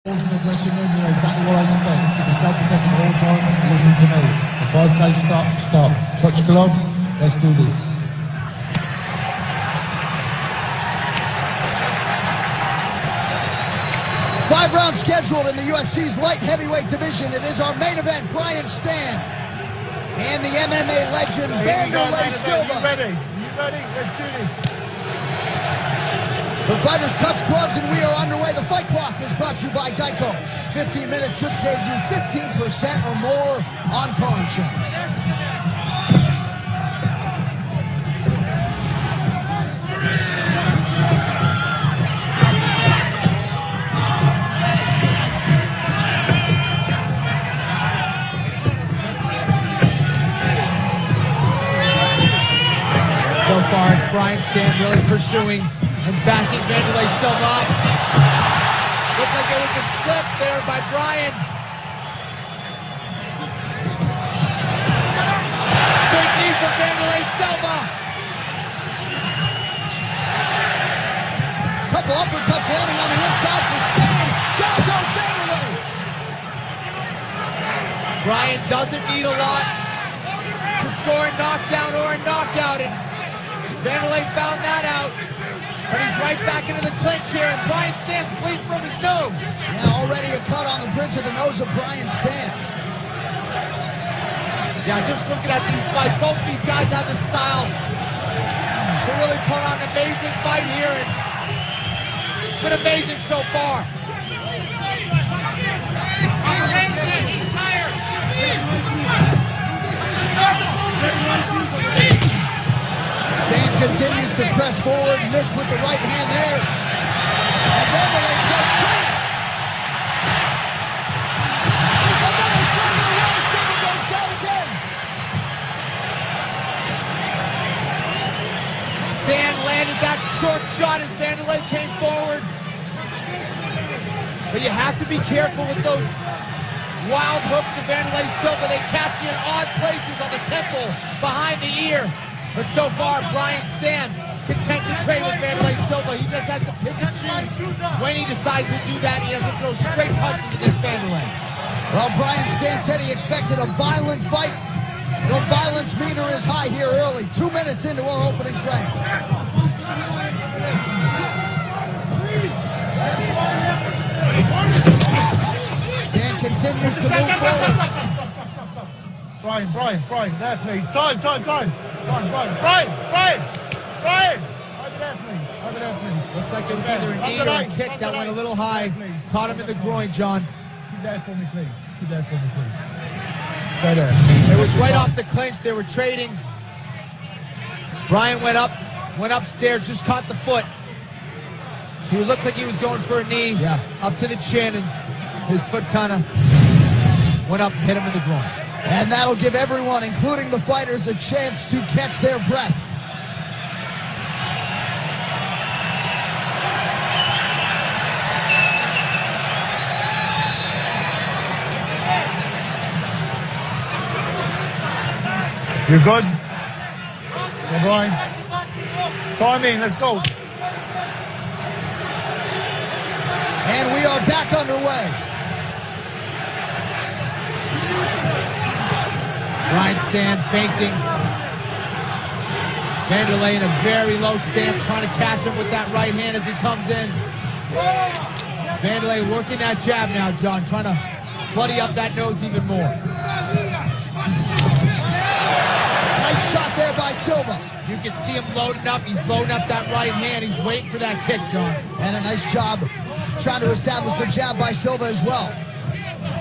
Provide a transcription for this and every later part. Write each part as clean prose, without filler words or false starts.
In the dressing room, you know exactly what I expect. Keep yourself protected at all times. Listen to me. If I say stop, stop. Touch gloves. Let's do this. Five-round scheduled in the UFC's light heavyweight division. It is our main event, Brian Stann and the MMA legend Wanderlei Silva. You ready? You ready? Let's do this. The fighters touch gloves and we are underway. The fight clock is brought to you by Geico. 15 minutes could save you 15% or more on car insurance. So far, it's Brian Stann really pursuing and backing Wanderlei Silva up. Looked like it was a slip there by Brian. Big knee for Wanderlei Silva. Couple uppercuts landing on the inside for Stann. Down goes Wanderlei. Brian doesn't need a lot to score a knockdown or a knockout, and Wanderlei found that out. But he's right back into the clinch here, and Brian Stann's bleeding from his nose. Yeah, already a cut on the bridge of the nose of Brian Stann. Yeah, just looking at these fights, both these guys have the style to really put on an amazing fight here, and it's been amazing so far. He's tired. Stann continues to press forward, missed with the right hand there. And Wanderlei says, bring it! Another shot in a row, Silva goes down again. Stann landed that short shot as Wanderlei came forward. But you have to be careful with those wild hooks of Wanderlei Silva. They catch you in odd places on the temple, behind the ear. But so far, Brian Stann content to trade with Wanderlei Silva. He just has to pick and choose when he decides to do that. He has to throw straight punches against Wanderlei. Well, Brian Stann said he expected a violent fight. The violence meter is high here early. 2 minutes into our opening frame. Stann continues to move forward. Brian, there please. Time. Brian. Over there please. Looks like it was either a knee or a kick that went a little high. Caught him in the groin, John. Keep that for me please. Right there. It was right off the clinch. They were trading. Brian went upstairs, just caught the foot. He looks like he was going for a knee, Yeah. up to the chin, and his foot kind of went up and hit him in the groin. And that'll give everyone, including the fighters, a chance to catch their breath. You good? Yeah, Brian. Time in, let's go. And we are back underway. Brian Stann feinting. Wanderlei in a very low stance, trying to catch him with that right hand as he comes in. Wanderlei working that jab now, John, trying to bloody up that nose even more. Nice shot there by Silva. You can see him loading up. He's loading up that right hand. He's waiting for that kick, John. And a nice job trying to establish the jab by Silva as well.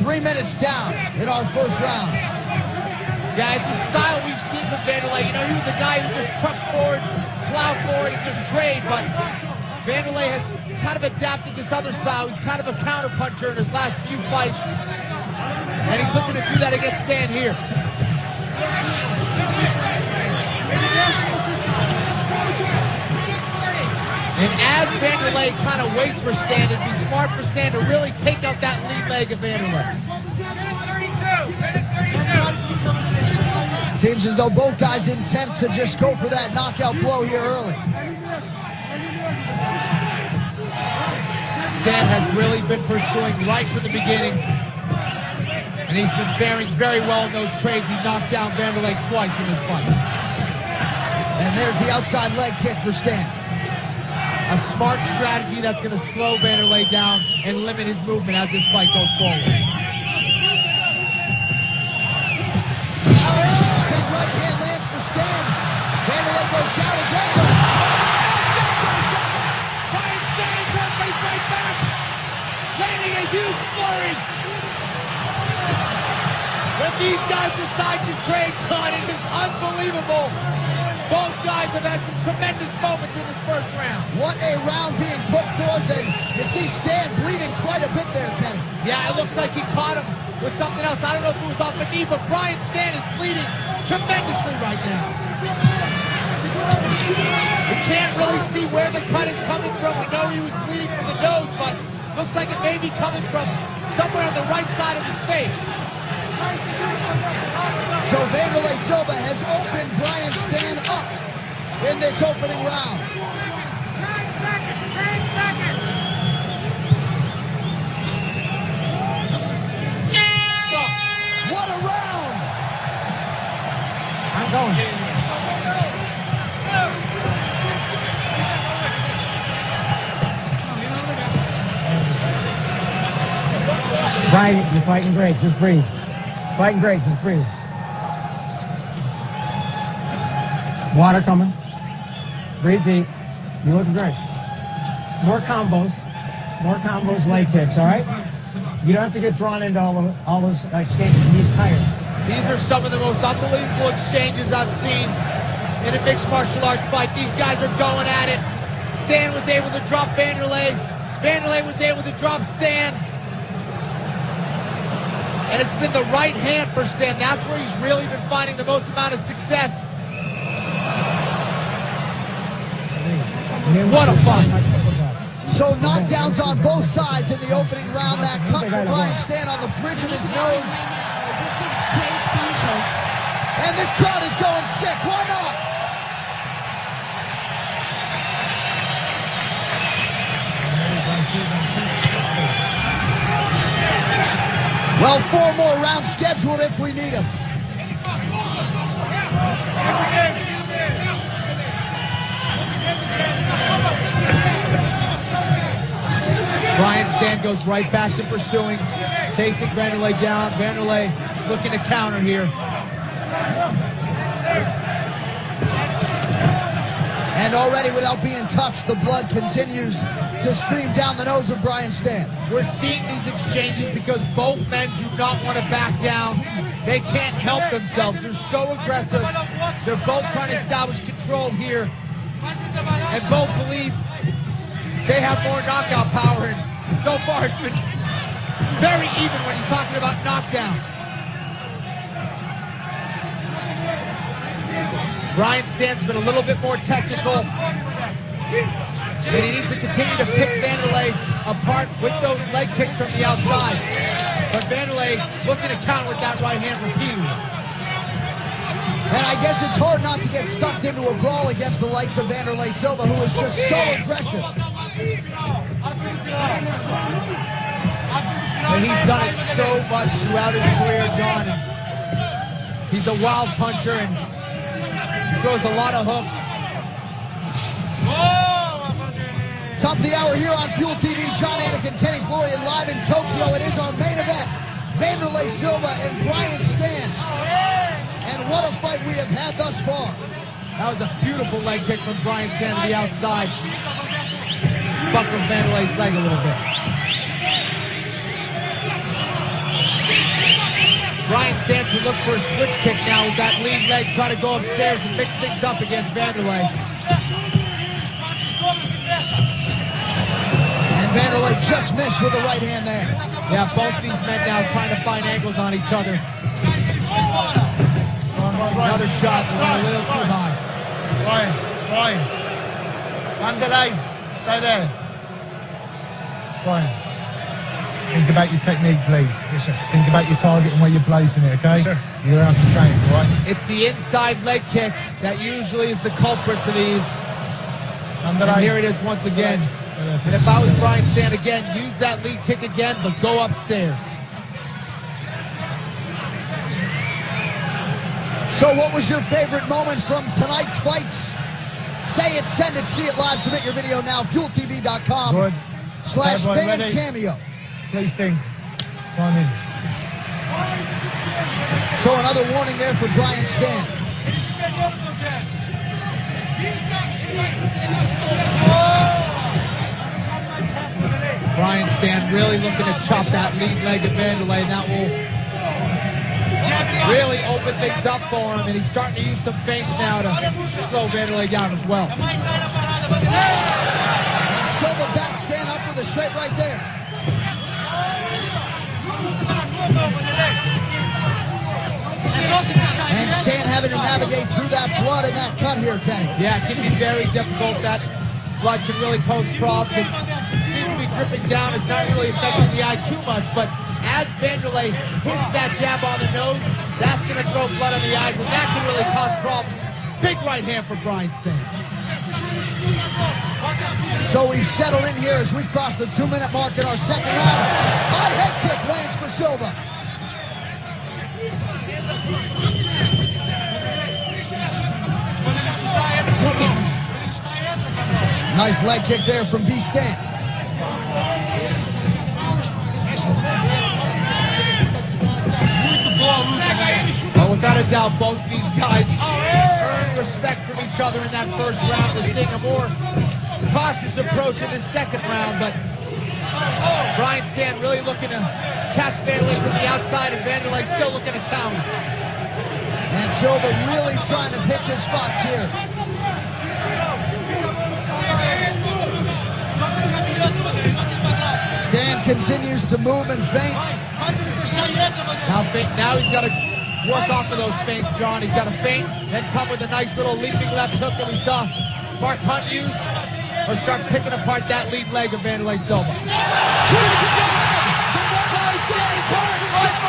3 minutes down in our first round. Yeah, it's a style we've seen from Wanderlei. You know, he was a guy who just trucked forward, plowed forward, and just trade, but Wanderlei has kind of adapted this other style. He's kind of a counterpuncher in his last few fights, and he's looking to do that against Stann here. And as Wanderlei kind of waits for Stann, it'd be smart for Stann to really take out that lead leg of Wanderlei. Seems as though both guys intent to just go for that knockout blow here early. Stan has really been pursuing right from the beginning. And he's been faring very well in those trades. He knocked down Vanderlei twice in this fight. And there's the outside leg kick for Stan. A smart strategy that's going to slow Vanderlei down and limit his movement as this fight goes forward. Big right hand lands for Stan. Vanderlei goes down again. Brian Stan is hurt, but he's right back. Landing a huge flurry. When these guys decide to trade, John, it is unbelievable. Both guys have had some tremendous moments in this first round. What a round being put forth, and you see Stan bleeding quite a bit there, Kenny. Yeah, it looks like he caught him with something else. I don't know if it was off the knee, but Brian Stan is bleeding tremendously right now. We can't really see where the cut is coming from. We know he was bleeding from the nose, but looks like it may be coming from somewhere on the right side of his face. So Vanderlei Silva has opened Brian Stan up in this opening round. 10 seconds. What a round! I'm going. Brian, you're fighting great. Just breathe. Fighting great. Just breathe. Water coming. Breathe deep. You're looking great. More combos, leg kicks, all right? You don't have to get drawn into all those exchanges. He's tired. These are some of the most unbelievable exchanges I've seen in a mixed martial arts fight. These guys are going at it. Stan was able to drop Vanderlei. Vanderlei was able to drop Stan. And it's been the right hand for Stan. That's where he's really been finding the most amount of success. What a fight. So knockdowns on both sides in the opening round. That cut for Brian Stan on the bridge of his nose. Just give straight punches. And this crowd is going sick. Why not? Well, 4 more rounds scheduled if we need them. Brian Stan goes right back to pursuing, chasing Vanderlei down. Vanderlei looking to counter here. And already without being touched, the blood continues to stream down the nose of Brian Stan. We're seeing these exchanges because both men do not want to back down. They can't help themselves. They're so aggressive. They're both trying to establish control here. And both believe they have more knockout power. And so far it's been very even when you're talking about knockdowns. Brian Stan's been a little bit more technical. And he needs to continue to pick Vanderlei apart with those leg kicks from the outside. But Vanderlei looking to counter with that right hand repeatedly. And I guess it's hard not to get sucked into a brawl against the likes of Vanderlei Silva, who is just so aggressive. And he's done it so much throughout his career, John. And he's a wild puncher and throws a lot of hooks. Top of the hour here on Fuel TV. John Anik and Kenny Florian live in Tokyo. It is our main event. Vanderlei Silva and Brian Stan. And what a fight we have had thus far. That was a beautiful leg kick from Brian Stan to the outside. Buckled Vanderlei's leg a little bit. Brian Stan should look for a switch kick now with that lead leg, try to go upstairs and mix things up against Vanderlei. And Vanderlei just missed with the right hand there. Yeah, both these men now trying to find angles on each other. Another shot that went a little too high. Brian. Vanderlei, stay there. Brian, think about your technique, please. Yes, sir. Think about your target and where you're placing it, okay? Yes, sir. You're going to have to train, all right? It's the inside leg kick that usually is the culprit for these. And here it is once again. And if I was Brian Stann again, use that lead kick again, but go upstairs. So what was your favorite moment from tonight's fights? Say it, send it, see it live. Submit your video now. FuelTV.com Good. /fan Ready? cameo. Please think. Time in. So another warning there for Brian Stann. Brian Stann really looking to chop that lead leg of Vanderlei, and that will really open things up for him, and he's starting to use some feints now to slow Vanderlei down as well. And Silva back Stann up with a straight right there. And Stann having to navigate through that blood and that cut here, Kenny. Yeah, it can be very difficult. That blood can really pose problems. It seems to be dripping down. It's not really affecting the eye too much, but as Vanderlei hits that jab on the nose, that's going to throw blood on the eyes, and that can really cause problems. Big right hand for Brian Stann. So we've settled in here as we cross the 2-minute mark in our second round. High head kick lands for Silva. Nice leg kick there from B. Stann. Well, without a doubt, both these guys earned respect from each other in that first round. We're seeing a more cautious approach in this second round, but Brian Stann really looking to catch Vanderlei from the outside, and Vanderlei still looking to counter. And Silva really trying to pick his spots here. Stann continues to move and feint. Now he's got to work off of those feints, John. He's got to feint, then come with a nice little leaping left hook that we saw Mark Hunt use, or start picking apart that lead leg of Vanderlei Silva. Right